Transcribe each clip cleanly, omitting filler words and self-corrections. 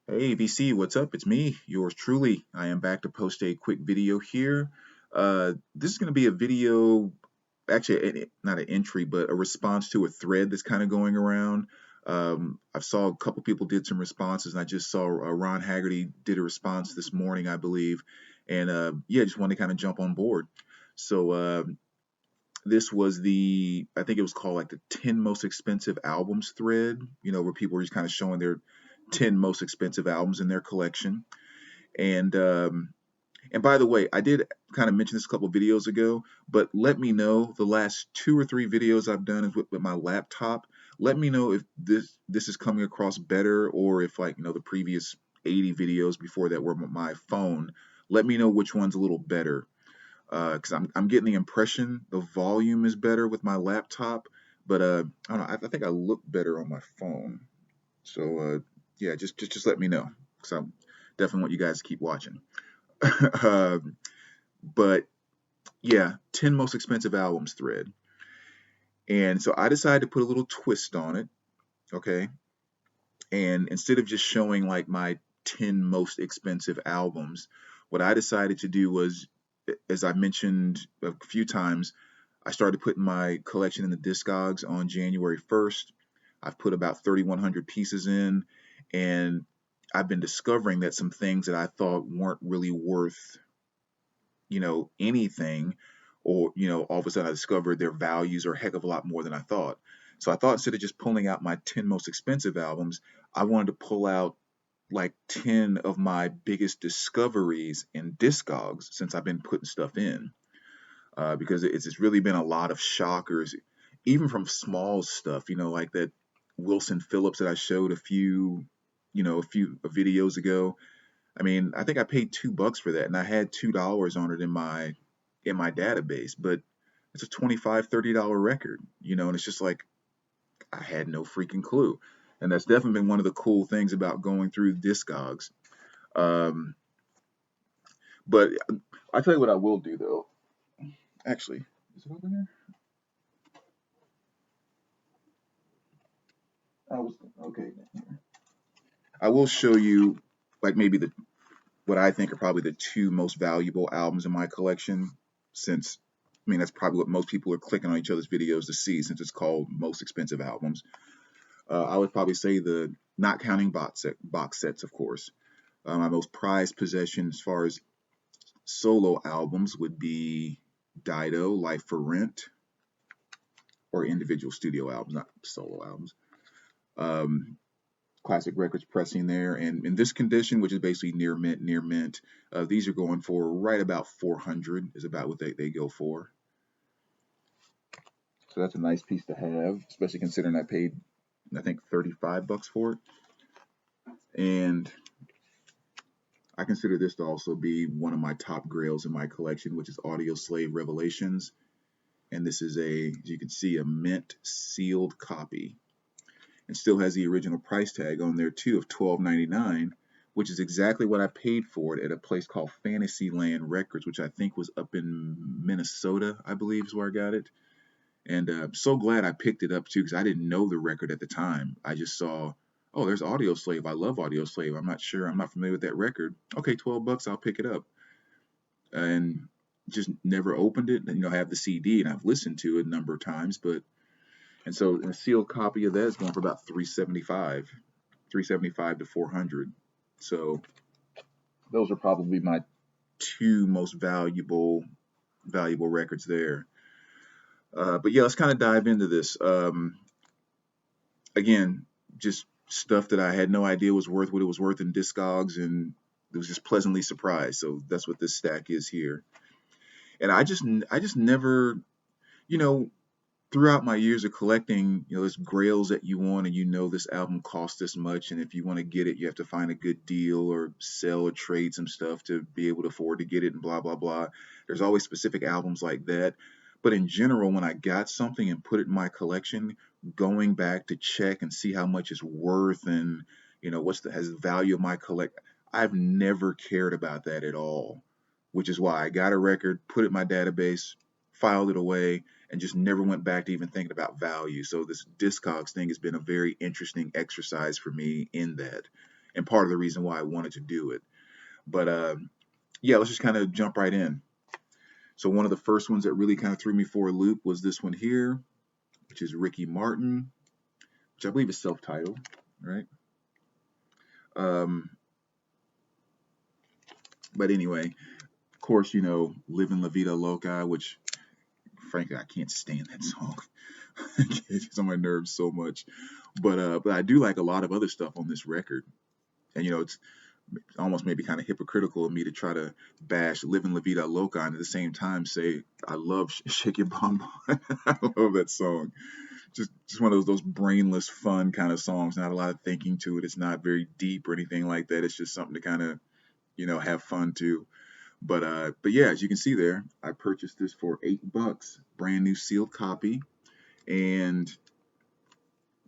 Hey VC, what's up? It's me, yours truly. I am back to post a quick video here. This is going to be a video, actually not an entry, but a response to a thread that's kind of going around. I saw a couple people did some responses, and I just saw Ron Haggerty did a response this morning, I believe. And yeah, just wanted to kind of jump on board. So this was I think it was called like the 10 most expensive albums thread, where people were just kind of showing their 10 most expensive albums in their collection. And and by the way, I did kind of mention this a couple of videos ago, but let me know the last two or three videos I've done is with my laptop. Let me know if this is coming across better, or if, like, the previous 80 videos before that were my phone. Let me know which one's a little better, because I'm getting the impression the volume is better with my laptop, but I don't know. I think I look better on my phone. So yeah, just let me know, because I definitely want you guys to keep watching. Um, but yeah, 10 most expensive albums thread. And so I decided to put a little twist on it, okay? And instead of just showing like my 10 most expensive albums, what I decided to do was, as I mentioned a few times, I started putting my collection in the Discogs on January 1st. I've put about 3,100 pieces in, and I've been discovering that some things that I thought weren't really worth, anything, or, all of a sudden I discovered their values are a heck of a lot more than I thought. So I thought, instead of just pulling out my 10 most expensive albums, I wanted to pull out like 10 of my biggest discoveries in Discogs since I've been putting stuff in. Because it's really been a lot of shockers, even from small stuff, like that Wilson Phillips that I showed a few videos ago. I mean, I think I paid $2 for that, and I had $2 on it in my database, but it's a 25, $30 record, and it's just like I had no freaking clue. And that's definitely been one of the cool things about going through Discogs. Um, but I tell you what I will do, though. Actually, is it over here? I was okay. I will show you, like, maybe the what I think are probably the two most valuable albums in my collection, since, I mean, that's probably what most people are clicking on each other's videos to see, since it's called most expensive albums. I would probably say, the not counting box sets, of course. My most prized possession as far as solo albums would be Dido, Life for Rent, or individual studio albums, not solo albums. Um, Classic Records pressing there, and in this condition, which is basically near mint, these are going for right about 400 is about what they go for. So that's a nice piece to have, especially considering I paid, I think, $35 for it. And I consider this to also be one of my top grails in my collection, which is Audioslave Revelations. And this is, as you can see, a mint sealed copy. And still has the original price tag on there too of $12.99, which is exactly what I paid for it at a place called Fantasyland Records, which I think was up in Minnesota, I believe is where I got it. And I'm so glad I picked it up too, because I didn't know the record at the time. I just saw, oh, there's Audioslave. I love Audioslave. I'm not familiar with that record. Okay, $12, I'll pick it up. And just never opened it. And, I have the CD and I've listened to it a number of times, but and so a sealed copy of that is going for about 375 to 400. So those are probably my two most valuable records there. But yeah, let's kind of dive into this. Again, just stuff that I had no idea was worth what it was worth in Discogs, and it was just pleasantly surprised. So that's what this stack is here. And I just never, you know, throughout my years of collecting, there's grails that you want, and this album costs this much, and if you want to get it, you have to find a good deal or sell or trade some stuff to be able to afford to get it, and blah blah blah. There's always specific albums like that. But in general, when I got something and put it in my collection, going back to check and see how much it's worth, and what's the has the value of my collect, I've never cared about that at all. Which is why I got a record, put it in my database, filed it away, and just never went back to even thinking about value. So this Discogs thing has been a very interesting exercise for me in that. and part of the reason why I wanted to do it. But yeah, let's just kind of jump right in. So one of the first ones that really kind of threw me for a loop was this one here, which is Ricky Martin, which I believe is self-titled, right? But anyway, of course, you know, Living La Vida Loca, which frankly I can't stand that song. It's on my nerves so much. But I do like a lot of other stuff on this record. And you know, it's almost maybe kind of hypocritical of me to try to bash Living La Vida Loca and at the same time say I love Shake Your Bum Bum. I love that song. Just one of those brainless, fun kind of songs. Not a lot of thinking to it. It's not very deep or anything like that. It's just something to kind of, you know, have fun to. But yeah, as you can see there, I purchased this for $8, brand new sealed copy, and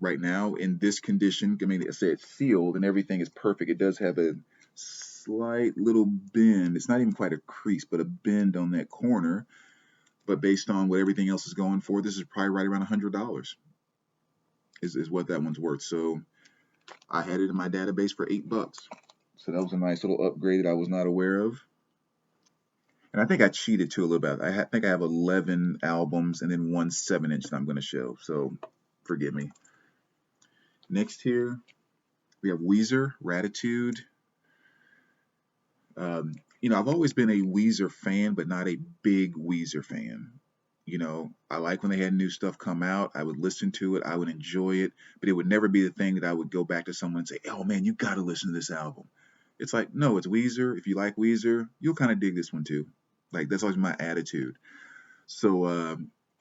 right now in this condition, I mean, I say it's sealed and everything is perfect. It does have a slight little bend. It's not even quite a crease, but a bend on that corner. But based on what everything else is going for, this is probably right around $100 is what that one's worth. So I had it in my database for $8. So that was a nice little upgrade that I was not aware of. And I think I cheated too a little bit. I think I have 11 albums and then one 7-inch that I'm going to show. So forgive me. Next here, we have Weezer Gratitude. You know, I've always been a Weezer fan, but not a big Weezer fan. You know, I like when they had new stuff come out. I would listen to it. I would enjoy it, but it would never be the thing that I would go back to someone and say, oh man, you got to listen to this album. It's like, no, it's Weezer. If you like Weezer, you'll kind of dig this one too. Like, that's always my attitude. So I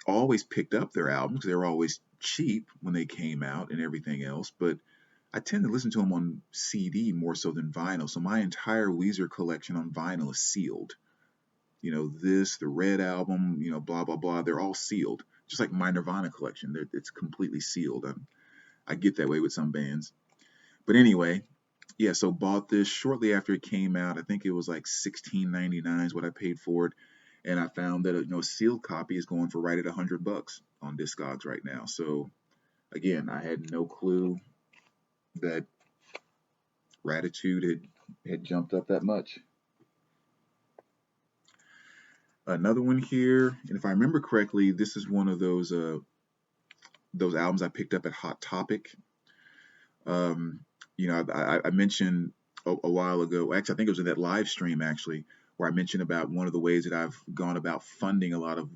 always picked up their albums. They were always cheap when they came out and everything else, but I tend to listen to them on CD more so than vinyl. So my entire Weezer collection on vinyl is sealed. You know, the Red album, you know, blah, blah, blah. They're all sealed. Just like my Nirvana collection. It's completely sealed. I get that way with some bands. But anyway, yeah, so bought this shortly after it came out. I think it was like $16.99 is what I paid for it. And I found that a sealed copy is going for right at $100 on Discogs right now. So again, I had no clue that Gratitude had jumped up that much. Another one here, and if I remember correctly, this is one of those albums I picked up at Hot Topic. You know, I mentioned a while ago, actually, I think it was in that live stream actually, where I mentioned about one of the ways that I've gone about funding a lot of,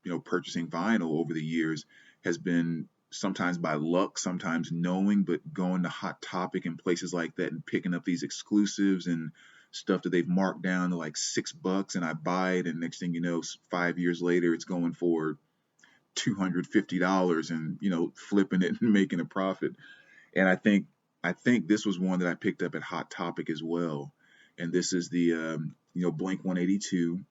you know, purchasing vinyl over the years has been sometimes by luck, sometimes knowing, but going to Hot Topic and places like that and picking up these exclusives and stuff that they've marked down to like $6, and I buy it, and next thing you know, 5 years later, it's going for $250, and you know, flipping it and making a profit. And I think this was one that I picked up at Hot Topic as well. And this is the you know, Blink182.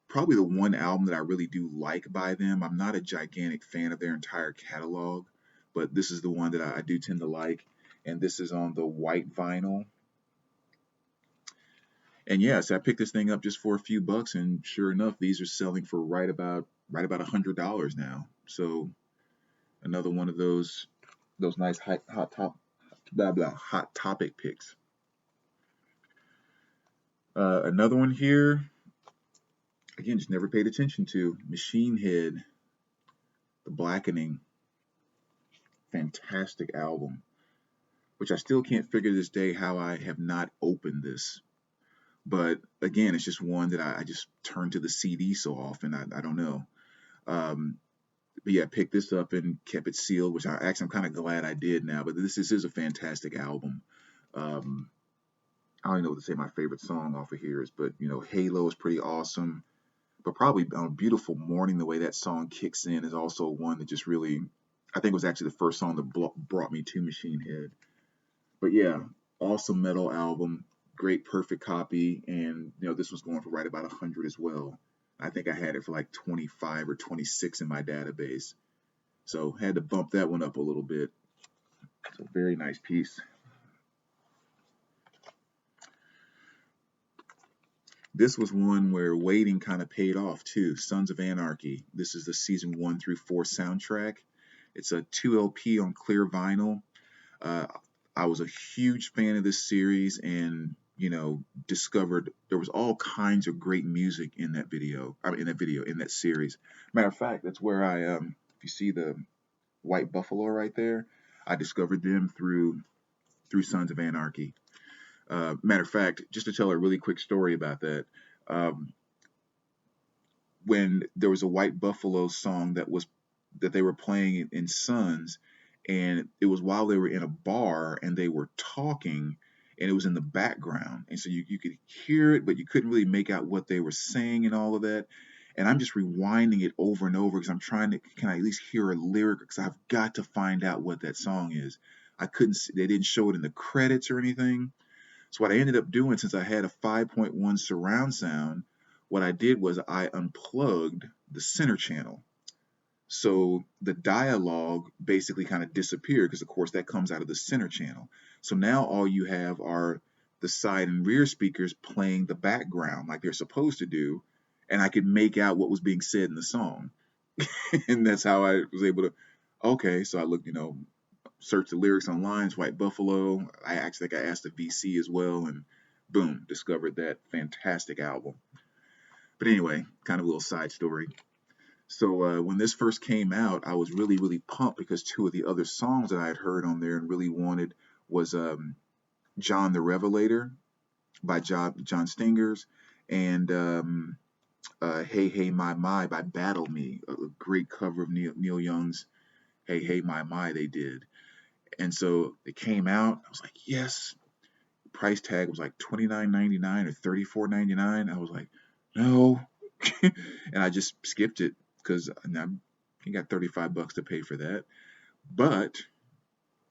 Probably the one album that I really do like by them. I'm not a gigantic fan of their entire catalog, but this is the one that I do tend to like. And this is on the white vinyl. And yeah, so I picked this thing up just for a few bucks, and sure enough, these are selling for right about $100 now. So another one of those nice hot topic picks. Another one here, again, just never paid attention to. Machine Head, The Blackening, fantastic album, which I still can't figure to this day how I have not opened this. But again, it's just one that I just turn to the CD so often. I don't know. But yeah, picked this up and kept it sealed, which I'm kind of glad I did now. But this is a fantastic album. I don't even know what to say my favorite song off of here is, but you know, Halo is pretty awesome. But probably on a Beautiful Morning, the way that song kicks in is also one that just really, I think was actually the first song that brought me to Machine Head. But yeah, awesome metal album, great perfect copy, and you know, this was going for right about 100 as well. I think I had it for like 25 or 26 in my database. So had to bump that one up a little bit. So very nice piece. This was one where waiting kind of paid off too. Sons of Anarchy. This is the season 1 through 4 soundtrack. It's a 2 LP on clear vinyl. I was a huge fan of this series, and discovered there was all kinds of great music in that video. I mean, in that series. Matter of fact, that's where if you see the White Buffalo right there, I discovered them through Sons of Anarchy. Matter of fact, just to tell a really quick story about that, um, when there was a White Buffalo song that they were playing in Sons, and it was while they were in a bar and they were talking, and it was in the background, and so you could hear it, but you couldn't really make out what they were saying and all of that. And I'm just rewinding it over and over because I'm trying to, can I at least hear a lyric, because I've got to find out what that song is. I couldn't see, they didn't show it in the credits or anything. So what I ended up doing, since I had a 5.1 surround sound, what I did was I unplugged the center channel. So the dialogue basically kind of disappeared, because of course that comes out of the center channel. So now all you have are the side and rear speakers playing the background like they're supposed to do, and I could make out what was being said in the song. And that's how I was able to, okay, so I looked, searched the lyrics online, it's White Buffalo. I actually think I asked the VC as well, and boom, discovered that fantastic album. But anyway, kind of a little side story. So when this first came out, I was really, really pumped, because two of the other songs that I had heard on there and really wanted was John the Revelator by John Stingers, and Hey Hey My by Battle Me, a great cover of Neil Young's Hey Hey My they did. And so it came out. I was like, yes. Price tag was like $29.99 or $34.99. I was like, no. And I just skipped it, because I got $35 to pay for that. But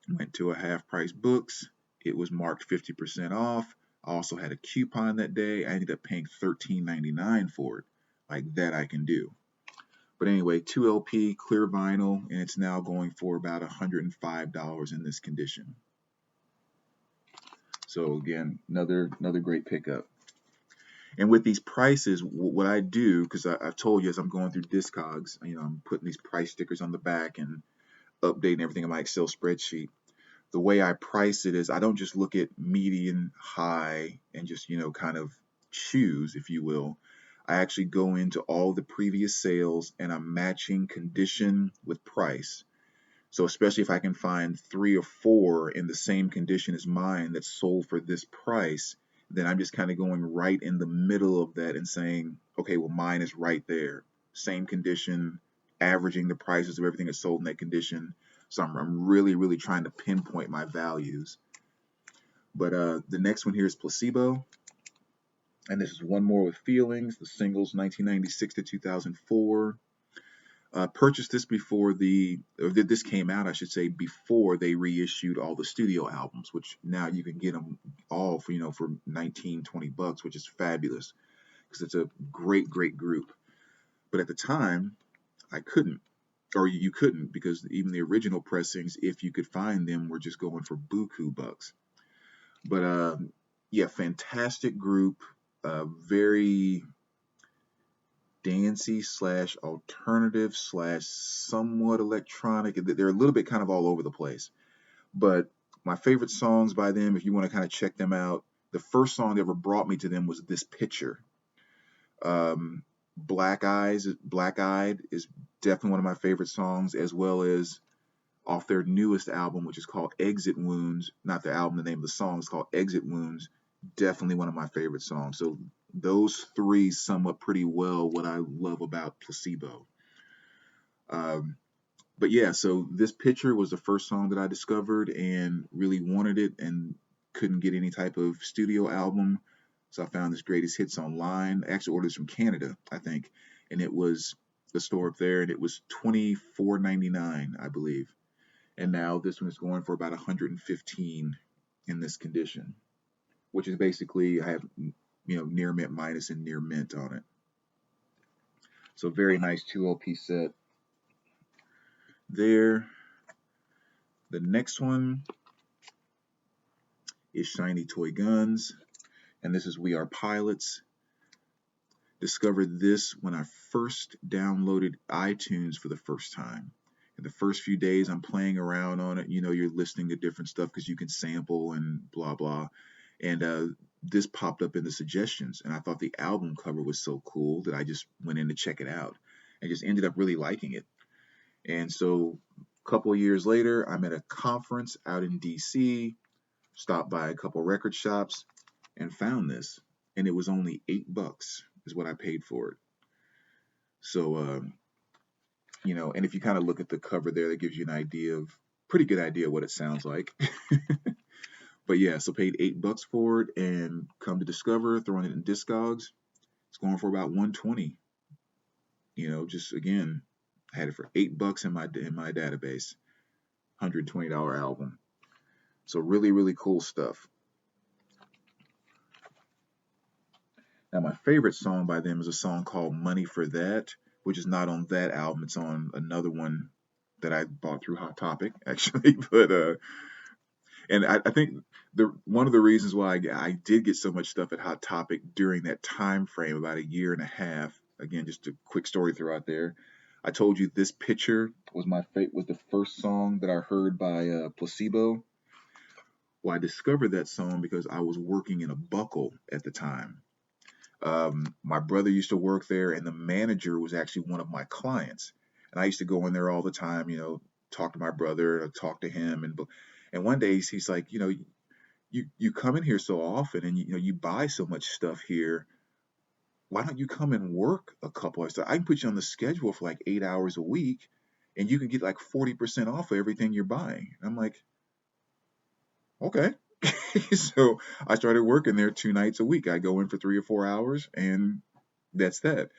went to a half price books. It was marked 50% off. I also had a coupon that day. I ended up paying $13.99 for it. Like that I can do. But anyway, 2 LP clear vinyl, and it's now going for about $105 in this condition. So again, another great pickup. And with these prices, what I do, because I've told you, as I'm going through Discogs, I'm putting these price stickers on the back and updating everything in my Excel spreadsheet. The way I price it is, I don't just look at median, high, and just, kind of choose, if you will. I actually go into all the previous sales, and I'm matching condition with price. So especially if I can find 3 or 4 in the same condition as mine that's sold for this price, then I'm just kind of going right in the middle of that and saying, okay, well, mine is right there. Same condition, averaging the prices of everything that's sold in that condition. So I'm really, really trying to pinpoint my values. But the next one here is Placebo. And this is One More with Feelings, the singles 1996 to 2004. Purchased this this came out, I should say, before they reissued all the studio albums, which now you can get them all for $19-20, which is fabulous, because it's a great group. But at the time, I couldn't, or you couldn't, because even the original pressings, if you could find them, were just going for buku bucks. But yeah, fantastic group, very dancey / alternative / somewhat electronic. They're a little bit kind of all over the place. But my favorite songs by them, if you want to kind of check them out, the first song that ever brought me to them was This Picture. Black Eyed is definitely one of my favorite songs, as well as off their newest album, which is called Exit Wounds. Not the album, the name of the song is called Exit Wounds. Definitely one of my favorite songs. So those three sum up pretty well what I love about Placebo. But yeah, so This Picture was the first song that I discovered and really wanted it, and couldn't get any type of studio album. So I found this Greatest Hits online. I actually ordered this from Canada, I think. And it was the store up there, and it was $24.99, I believe. And now this one is going for about $115 in this condition, which is basically, I have, near mint minus and near mint on it. So very nice 2 LP set there. The next one is Shiny Toy Guns, and this is We Are Pilots. Discovered this when I first downloaded iTunes for the first time. The first few days I'm playing around on it, you're listening to different stuff because you can sample and blah blah. And this popped up in the suggestions, and I thought the album cover was so cool that I just went in to check it out and just ended up really liking it. And so a couple of years later, I'm at a conference out in DC, stopped by a couple record shops, and found this. And it was only $8 is what I paid for it. So, and if you kind of look at the cover there, that gives you pretty good idea what it sounds like. But yeah, so paid $8 for it, and come to discover, throwing it in Discogs, it's going for about 120. Just again, I had it for $8 in my database, $120 album. So really, really cool stuff. Now my favorite song by them is a song called Money for That, which is not on that album. It's on another one that I bought through Hot Topic, actually. But and I think one of the reasons why I did get so much stuff at Hot Topic during that time frame, about a year and a half. Again, just a quick story throughout there. I told you this picture was was the first song that I heard by Placebo. Well, I discovered that song because I was working in a buckle at the time. My brother used to work there, and the manager was actually one of my clients. And I used to go in there all the time, talk to my brother, talk to him, and one day he's like, you come in here so often, and you buy so much stuff here. Why don't you come and work a couple hours? I can put you on the schedule for like 8 hours a week, and you can get like 40% off of everything you're buying. And I'm like, okay. So I started working there 2 nights a week. I go in for 3 or 4 hours, and that's that.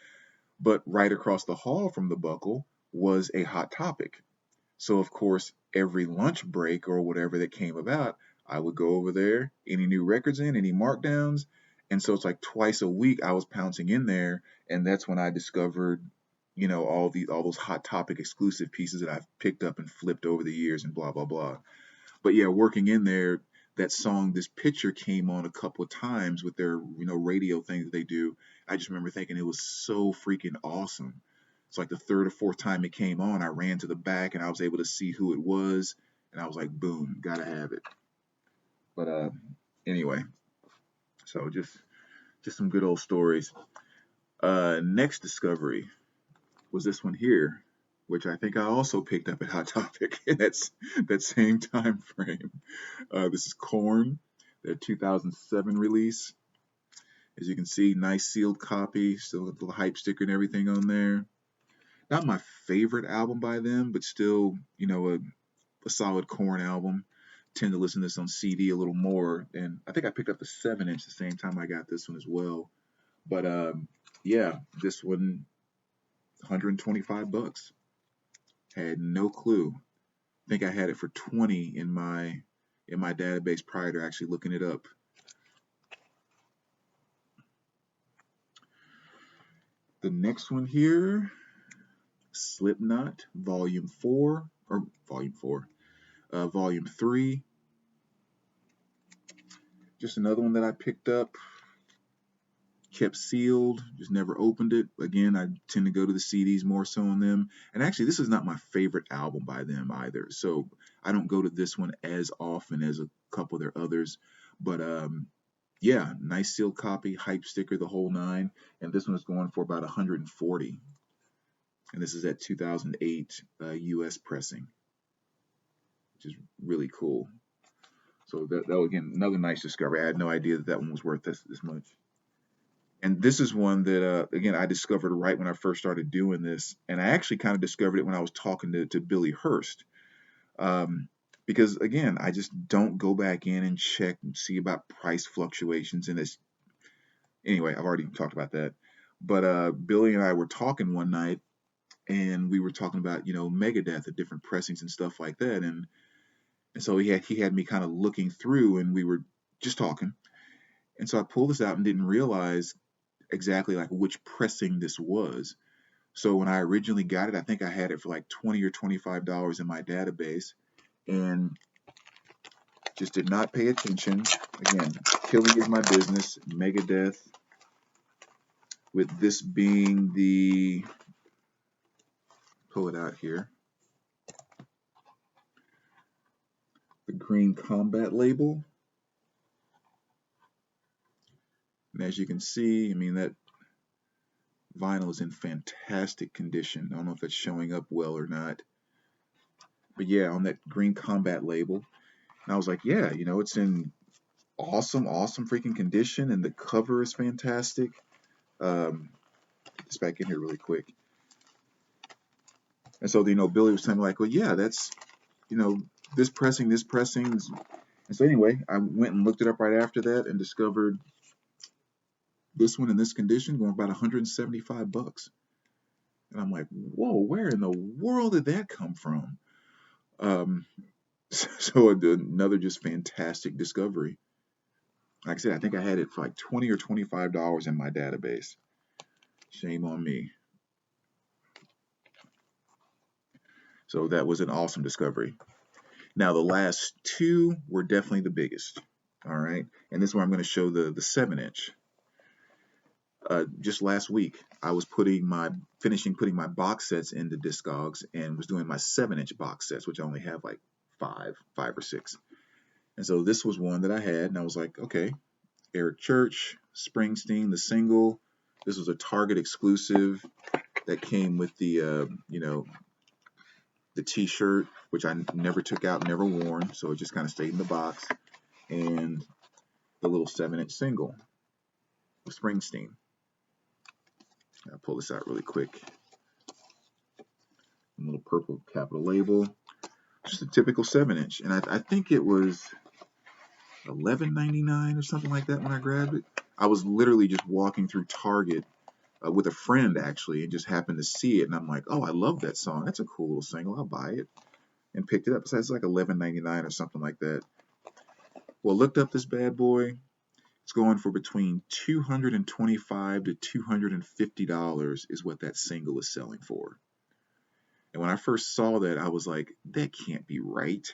But right across the hall from the buckle was a Hot Topic. So of course, every lunch break or whatever that came about, I would go over there, any new records in, any markdowns. And so it's like twice a week I was pouncing in there, and that's when I discovered, all those Hot Topic exclusive pieces that I've picked up and flipped over the years and blah blah blah. But yeah, working in there, that song, this picture came on a couple of times with their, radio thing that they do. I just remember thinking it was so freaking awesome. It's like the third or fourth time it came on, I ran to the back and I was able to see who it was, and I was like, boom, gotta have it. But anyway, so just some good old stories. Next discovery was this one here, which I think I also picked up at Hot Topic in that same time frame. This is Korn, their 2007 release. As you can see, nice sealed copy, still with the hype sticker and everything on there. Not my favorite album by them, but still, a solid Korn album. Tend to listen to this on CD a little more, and I think I picked up the 7-inch the same time I got this one as well. But yeah, this one, $125. Had no clue. I think I had it for 20 in my database prior to actually looking it up. The next one here, Slipknot, Volume 3. Just another one that I picked up, kept sealed, just never opened it. Again, I tend to go to the CDs more so on them. And actually, this is not my favorite album by them either. So I don't go to this one as often as a couple of their others. But yeah, nice sealed copy, hype sticker, the whole nine. And this one is going for about 140. And this is at 2008 US pressing, which is really cool. So that again, another nice discovery. I had no idea that one was worth this much. And this is one that, again, I discovered right when I first started doing this. And I actually kind of discovered it when I was talking to Billy Hurst. Because, again, I just don't go back in and check and see about price fluctuations. And it's, anyway, I've already talked about that. But Billy and I were talking one night, and we were talking about, Megadeth, the different pressings and stuff like that. And so he had me kind of looking through, and we were just talking. And so I pulled this out and didn't realize exactly like which pressing this was. So when I originally got it, I think I had it for like $20 or $25 in my database, and just did not pay attention. Again, killing is my business. Megadeth, with this being the, pull it out here, green combat label. And as you can see, I mean, that vinyl is in fantastic condition. I don't know if that's showing up well or not. But yeah, on that green combat label. And I was like, yeah, you know, it's in awesome freaking condition, and the cover is fantastic. Get this back in here really quick. And so, you know, Billy was telling me like, well, yeah, that's, you know, this pressing. And so anyway, I went and looked it up right after that and discovered this one in this condition going about 175 bucks. And I'm like, whoa, where in the world did that come from? Um, so another just fantastic discovery. Like I said, I think I had it for like $20 or $25 in my database. Shame on me. So that was an awesome discovery. Now the last two were definitely the biggest. All right, and this is where I'm going to show the 7-inch. Just last week, I was finishing putting my box sets into Discogs and was doing my 7-inch box sets, which I only have like five or six. And so this was one that I had, and I was like, okay, Eric Church, Springsteen, the single. This was a Target exclusive that came with the, you know, the T-shirt, which I never took out, never worn, so it just kind of stayed in the box, and the little 7-inch single with Springsteen. I'll pull this out really quick. A little purple capital label. Just a typical 7-inch, and I think it was $11.99 or something like that when I grabbed it. I was literally just walking through Target with a friend actually, and just happened to see it, and I'm like, oh, I love that song. That's a cool little single. I'll buy it, and picked it up. So it's like $11.99 or something like that. Well, looked up this bad boy. It's going for between $225 to $250 is what that single is selling for. And when I first saw that, I was like, that can't be right.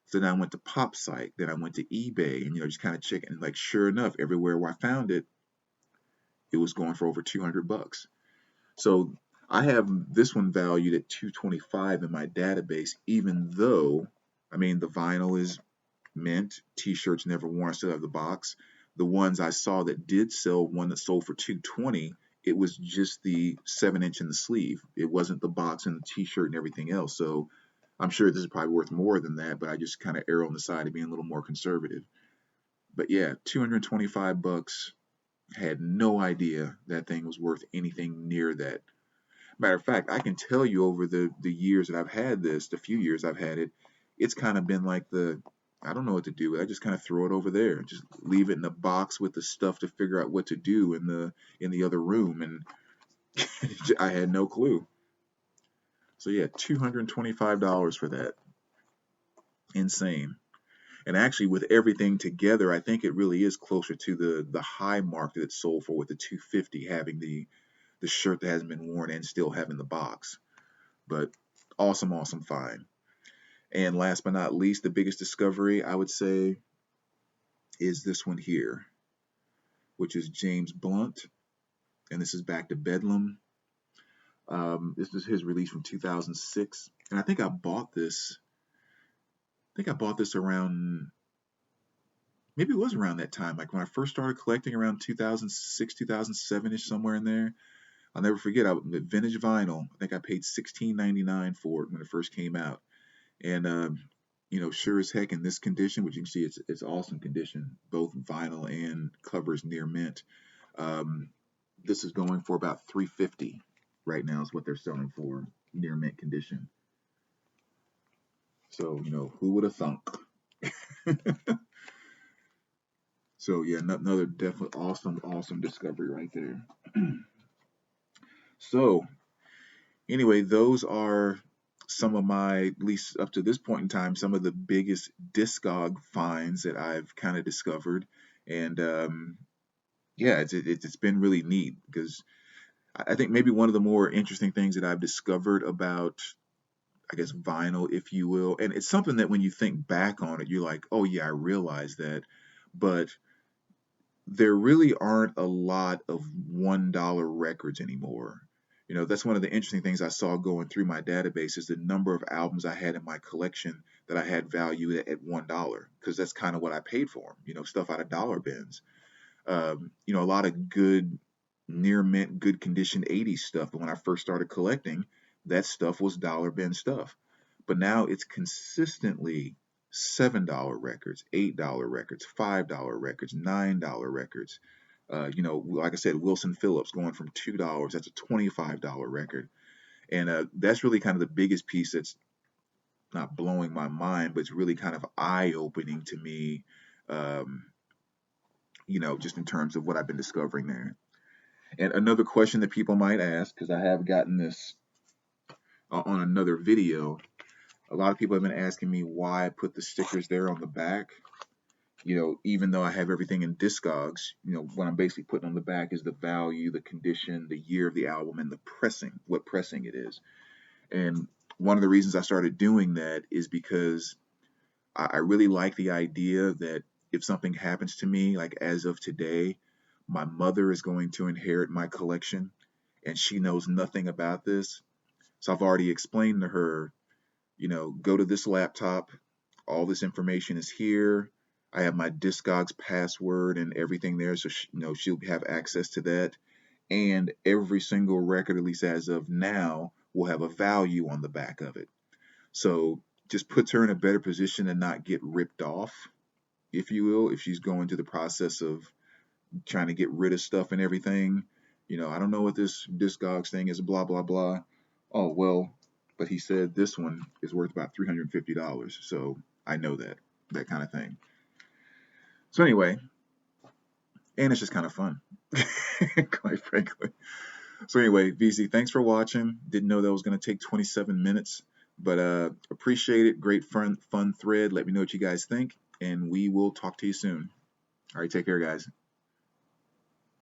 So then I went to PopSite, then I went to eBay, and, you know, just kind of checking. And like, sure enough, everywhere where I found it, it was going for over 200 bucks. So I have this one valued at 225 in my database, even though, I mean, the vinyl is mint, T-shirts never worn, I still have the box. The ones I saw that did sell, one that sold for 220, it was just the 7-inch in the sleeve. It wasn't the box and the T-shirt and everything else. So I'm sure this is probably worth more than that, but I just kind of err on the side of being a little more conservative. But yeah, 225 bucks. Had no idea that thing was worth anything near that. Matter of fact, I can tell you over the years that I've had this, the few years I've had it, it's kind of been like I don't know what to do. I just kind of throw it over there, just leave it in a box with the stuff to figure out what to do in the other room, and I had no clue. So yeah, $225 for that. Insane. And actually, with everything together, I think it really is closer to the high mark that it's sold for, with the 250 having the shirt that hasn't been worn and still having the box. But awesome find. And last but not least, the biggest discovery I would say is this one here, which is James Blunt, and this is Back to Bedlam. This is his release from 2006, and I think I bought this. Around, maybe it was around that time, like when I first started collecting, around 2006, 2007ish, somewhere in there. I'll never forget. Vintage vinyl. I think I paid $16.99 for it when it first came out, and you know, sure as heck in this condition, which you can see, it's awesome condition. Both vinyl and covers near mint. This is going for about $350 right now. Is what they're selling for, near mint condition. So, you know, who would have thunk? So yeah, another definitely awesome discovery right there. So anyway, those are some of my, at least up to this point in time, some of the biggest Discog finds that I've kind of discovered. And yeah, it's been really neat, because I think maybe one of the more interesting things that I've discovered about, I guess, vinyl, if you will, and it's something that when you think back on it, you're like, oh yeah, I realize that, but there really aren't a lot of $1 records anymore. You know, that's one of the interesting things I saw going through my database, is the number of albums I had in my collection that I had valued at $1, because that's kind of what I paid for them. Stuff out of dollar bins. A lot of good, near mint, good condition 80s stuff. But when I first started collecting, that stuff was dollar bin stuff. But now it's consistently $7 records, $8 records, $5 records, $9 records. Like I said, Wilson Phillips going from $2, that's a $25 record. And that's really kind of the biggest piece that's not blowing my mind, but it's really kind of eye opening to me, um, just in terms of what I've been discovering there. And another question that people might ask, because I have gotten this on another video, a lot of people have been asking me why I put the stickers there on the back. Even though I have everything in Discogs, what I'm basically putting on the back is the value, the condition, the year of the album, and the pressing, what pressing it is. And one of the reasons I started doing that is because I really like the idea that if something happens to me, like as of today, my mother is going to inherit my collection, and she knows nothing about this. So I've already explained to her, go to this laptop, all this information is here. I have my Discogs password and everything there, so she'll have access to that. And every single record, at least as of now, will have a value on the back of it. So just puts her in a better position to not get ripped off, if you will, if she's going through the process of trying to get rid of stuff and everything. I don't know what this Discogs thing is, blah, blah, blah. Oh, well, but he said this one is worth about $350. So I know that kind of thing. So anyway, and it's just kind of fun, quite frankly. So anyway, VZ, thanks for watching. Didn't know that was going to take 27 minutes, but appreciate it. Great fun thread. Let me know what you guys think, and we will talk to you soon. All right, take care, guys.